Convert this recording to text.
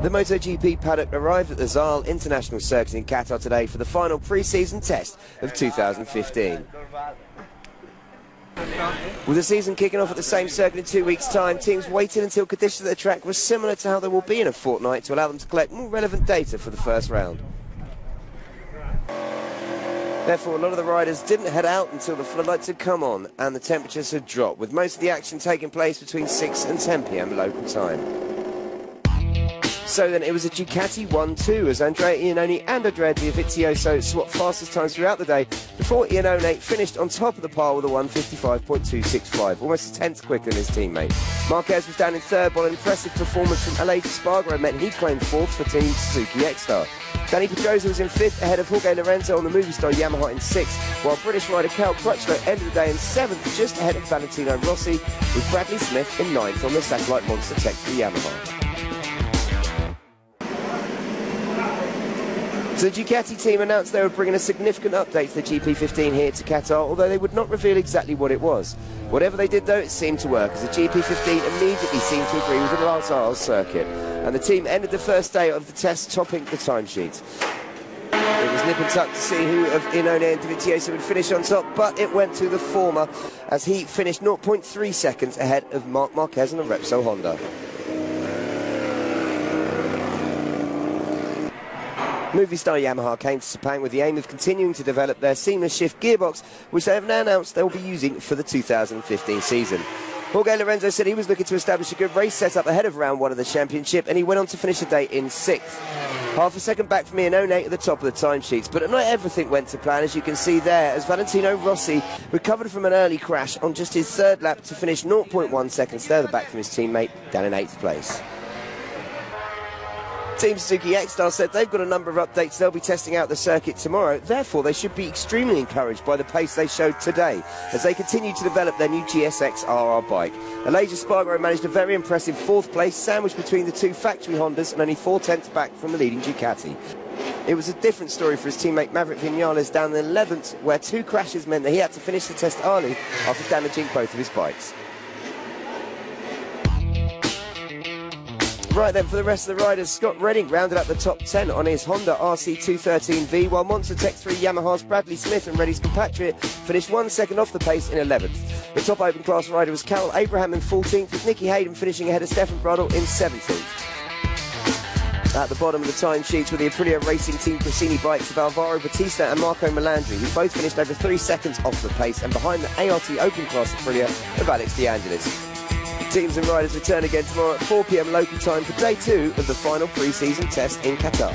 The MotoGP paddock arrived at the Zal International Circuit in Qatar today for the final pre-season test of 2015. With the season kicking off at the same circuit in 2 weeks' time, teams waited until conditions of the track were similar to how they will be in a fortnight to allow them to collect more relevant data for the first round. Therefore, a lot of the riders didn't head out until the floodlights had come on and the temperatures had dropped, with most of the action taking place between 6 and 10 p.m. local time. So then it was a Ducati 1-2 as Andrea Iannone and Andrea Dovizioso swapped fastest times throughout the day before Iannone finished on top of the pile with a 1:55.265, almost a tenth quicker than his teammate. Marquez was down in third while an impressive performance from Aleix Espargaro meant he claimed fourth for Team Suzuki X-Star. Danny Pedrosa was in fifth ahead of Jorge Lorenzo on the Movistar Yamaha in sixth, while British rider Cal Crutchlow ended the day in seventh just ahead of Valentino Rossi, with Bradley Smith in ninth on the satellite monster tech for Yamaha. So the Ducati team announced they were bringing a significant update to the GP15 here to Qatar, although they would not reveal exactly what it was. Whatever they did though, it seemed to work, as the GP15 immediately seemed to agree with the Lazare circuit, and the team ended the first day of the test topping the timesheet. It was nip and tuck to see who of Iannone and Dovizioso would finish on top, but it went to the former, as he finished 0.3 seconds ahead of Marc Marquez and the Repsol Honda. Movistar Yamaha came to Sepang with the aim of continuing to develop their seamless shift gearbox, which they have now announced they will be using for the 2015 season. Jorge Lorenzo said he was looking to establish a good race setup ahead of round one of the championship, and he went on to finish the day in sixth. Half a second back from Iannone at the top of the timesheets, but not everything went to plan, as you can see there, as Valentino Rossi recovered from an early crash on just his third lap to finish 0.1 seconds further back from his teammate, down in eighth place. Team Suzuki X-Star said they've got a number of updates they'll be testing out the circuit tomorrow, therefore they should be extremely encouraged by the pace they showed today as they continue to develop their new GSX RR bike. Aleix Espargaro managed a very impressive fourth place, sandwiched between the two factory Hondas and only 4/10 back from the leading Ducati. It was a different story for his teammate Maverick Vinales down in 11th, where two crashes meant that he had to finish the test early after damaging both of his bikes. Right then, for the rest of the riders, Scott Redding rounded up the top 10 on his Honda RC213V, while Monster Tech 3 Yamaha's Bradley Smith and Redding's compatriot finished 1 second off the pace in 11th. The top open class rider was Carol Abraham in 14th, with Nicky Hayden finishing ahead of Stefan Bradl in 17th. At the bottom of the timesheets were the Aprilia Racing Team Cressini bikes of Alvaro Batista and Marco Melandri, who both finished over 3 seconds off the pace, and behind the ART Open Class Aprilia of Alex De Angelis. Teams and riders return again tomorrow at 4 p.m. local time for day 2 of the final pre-season test in Qatar.